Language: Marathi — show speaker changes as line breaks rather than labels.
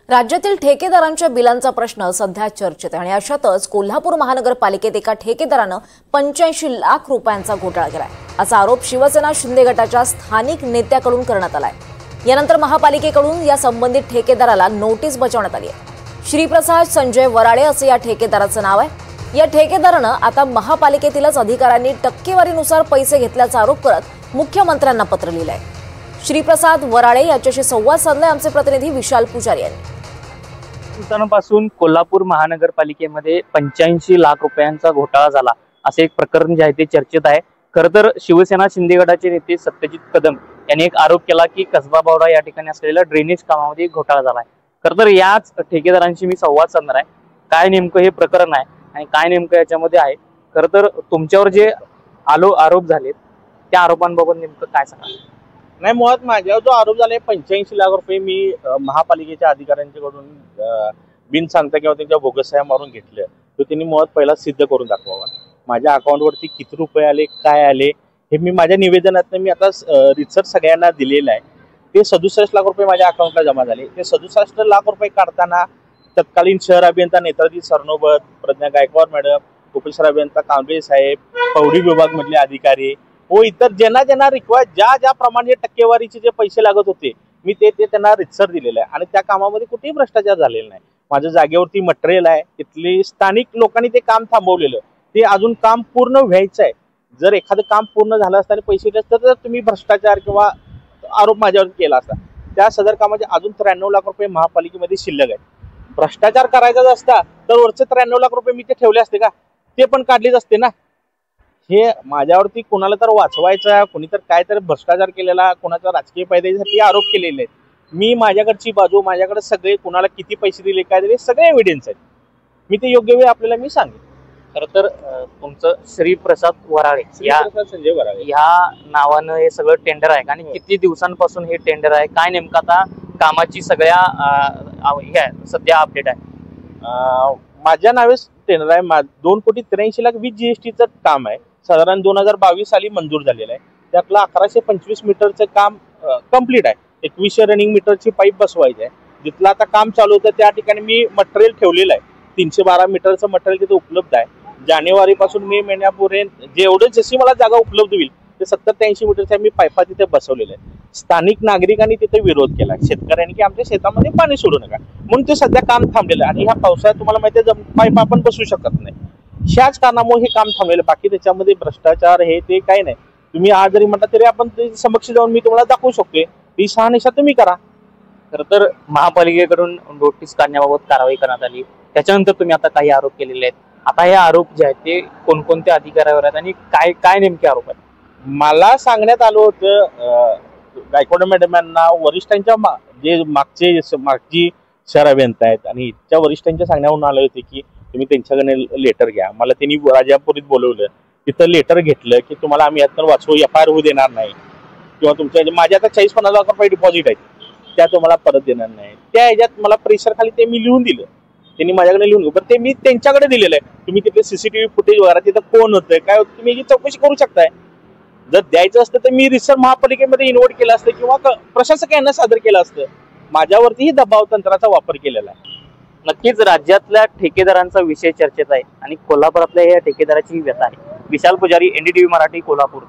राज्यातील ठेकेदारांच्या बिलांचा प्रश्न सध्या चर्चेत आहे आणि अशातच कोल्हापूर महानगरपालिकेत एका ठेकेदारानं 85 लाख रुपयांचा घोटाळा केलाय। असा आरोप शिवसेना शिंदे गटाच्या स्थानिक नेत्याकडून करण्यात आलाय। यानंतर महापालिकेकडून या संबंधित ठेकेदाराला नोटीस बजावण्यात आली आहे। श्रीप्रसाद संजय वराळे असे या ठेकेदाराचं नाव आहे। या ठेकेदारानं आता महापालिकेतीलच अधिकाऱ्यांनी टक्केवारीनुसार पैसे घेतल्याचा आरोप करत मुख्यमंत्र्यांना पत्र लिहिलंय। श्रीप्रसाद वराळे याच्याशी संवाद साधलाय आमचे प्रतिनिधी विशाल पुजारी यांनी।
दिवसांपासून कोल्हापूर महानगरपालिकेमध्ये 85 लाख रुपयांचा घोटाळा झाला असे एक प्रकरण जे आहे ते चर्चेत आहे। खरं तर शिवसेना शिंदे गटाचे नेते सत्यजित कदम यांनी एक आरोप केला की कसबा बावडा या ठिकाणी असलेल्या ड्रेनेज कामामध्ये घोटाळा झाला आहे। खरं तर याच ठेकेदारांशी मी संवाद साधणार आहे। काय नेमकं हे प्रकरण आहे आणि काय नेमकं याच्यामध्ये आहे। खरं तर तुमच्यावर जे आरोप झालेत त्या आरोपांबाबत नेमकं काय सांगा?
नाही, मुळात माझ्यावर जो आरोप झाला 85 लाख रुपये मी महापालिकेच्या अधिकाऱ्यांच्याकडून बिन सांगता किंवा त्यांच्या बोगस सह्या मारून घेतल्या, तो त्यांनी मुळात पहिला सिद्ध करून दाखवावा। माझ्या अकाउंटवरती किती रुपये आले, काय आले हे मी माझ्या निवेदनातून मी आता रिसर्च सगळ्यांना दिलेलं आहे। ते 67 लाख रुपये माझ्या अकाउंटला जमा झाले। ते 67 लाख रुपये काढताना तत्कालीन शहर अभियंता नेताजी सरनोबत, प्रज्ञा गायकवाड मॅडम, उपशहर अभियंता कांबळे साहेब, पौडी विभाग मधले अधिकारी व इतर ज्यांना रिक्वायर्ड ज्या प्रमाणे टक्केवारीचे जे पैसे लागत होते मी ते त्यांना रितसर दिलेलं आहे आणि त्या कामामध्ये कुठेही भ्रष्टाचार झालेला नाही। माझ्या जागेवरती मटेरियल आहे, तिथले स्थानिक लोकांनी ते काम थांबवलेलं, ते अजून काम पूर्ण व्हायचं आहे। जर एखादं काम पूर्ण झालं असतं आणि पैसे दिले असते तर तुम्ही भ्रष्टाचार किंवा आरोप माझ्यावर केला असता। त्या सदर कामाचे अजून 93 लाख रुपये महापालिकेमध्ये शिल्लक आहे। भ्रष्टाचार करायचा असता तर वरचे 93 लाख रुपये मी ते ठेवले असते का? ते पण काढलेच असते ना। हे माझ्यावरती कोणाला तर वाचवायचा, कोणी तर काय तर भ्रष्टाचार केलेला, कोणाचा राजकीय फायद्यासाठी आरोप केलेले आहेत। मी माझ्याकडची बाजू, माझ्याकडे सगळे कोणाला किती पैसे दिले, काय दिले सगळे एव्हिडन्स आहेत। मी ते योग्य वेळी आपल्याला मी सांगेन।
खरं तर तुमचं श्रीप्रसाद वराळे
संजय वराळे
ह्या नावानं हे सगळं टेंडर आहे आणि किती दिवसांपासून हे टेंडर आहे, काय नेमकं आता कामाची सगळ्या सध्या अपडेट आहे?
माझ्या नावेच टेंडर आहे। 2,83,20,20 GSTचं काम आहे। साधारण 2022 साली मंजूर झालेलं आहे। त्यातलं 1125 मीटरचं काम कंप्लीट आहे। 2100 रनिंग मीटरची पाईप बसवायची आहे। जिथलं आता काम चालू होतं त्या ठिकाणी मी मटेरियल ठेवलेलं आहे। 312 मीटरचं मटेरियल तिथे उपलब्ध आहे। जानेवारी पासून मे महिन्यापर्यंत जेवढं जशी मला जागा उपलब्ध होईल ते 70 ते 80 मीटरच्या मी पाईपा तिथे बसवलेल्या आहे। स्थानिक नागरिकांनी तिथे विरोध केला, शेतकऱ्यांनी की आमच्या शेतामध्ये पाणी सोडू नका म्हणून ते सध्या काम थांबलेलं आहे। आणि ह्या पावसाळ्यात तुम्हाला माहिती आहे पाईप आपण बसवू शकत नाही, ह्याच कारणामुळे हे काम थांबलेलं। बाकी त्याच्यामध्ये भ्रष्टाचार हे ते काही नाही। तुम्ही आज जरी म्हटलं तरी आपण समक्ष जाऊन मी तुम्हाला दाखवू शकतोय, ती शहानिशा तुम्ही करा।
खरं तर महापालिकेकडून नोटीस काढण्याबाबत कारवाई करण्यात आली, त्याच्यानंतर तुम्ही आता काही आरोप केलेले आहेत। आता हे आरोप जे आहेत ते कोणकोणत्या अधिकाऱ्यावर आहेत आणि काय नेमके आरोप आहेत?
मला सांगण्यात आलं होतं गायकवाड मॅडम यांना वरिष्ठांच्या मागची शहर अभियंता आहेत आणि त्या वरिष्ठांच्या सांगण्यावरून आले होते की तुम्ही त्यांच्याकडे लेटर घ्या। मला त्यांनी राजापुरीत बोलवलं, तिथं लेटर घेतलं की तुम्हाला आम्ही यातनं वाचवू, FIR होऊ देणार नाही किंवा तुमच्या माझ्या आता 40-50 लाख रुपये डिपॉझिट आहेत त्या तुम्हाला परत देणार नाही। त्या ह्याच्यात मला प्रेशर खाली ते मी लिहून दिलं, त्यांनी माझ्याकडे लिहून पण ते मी त्यांच्याकडे दिलेलं आहे। तुम्ही तिथे CCTV फुटेज वगैरे तिथं कोण होतं काय होतं तुम्ही याची चौकशी करू शकताय। जर द्यायचं असतं तर मी रिसर्च महापालिकेमध्ये इन्व्होल्व केलं असतं किंवा प्रशासक यांना सादर केलं असतं। माझ्यावरतीही दबाव तंत्राचा वापर केलेला आहे।
नक्कीच राज्यातल्या ठेकेदारांचा विषय चर्चेत आहे आणि कोल्हापुरातल्या या ठेकेदाराची व्यथा आहे। विशाल पुजारी, NDTV मराठी, कोल्हापूर।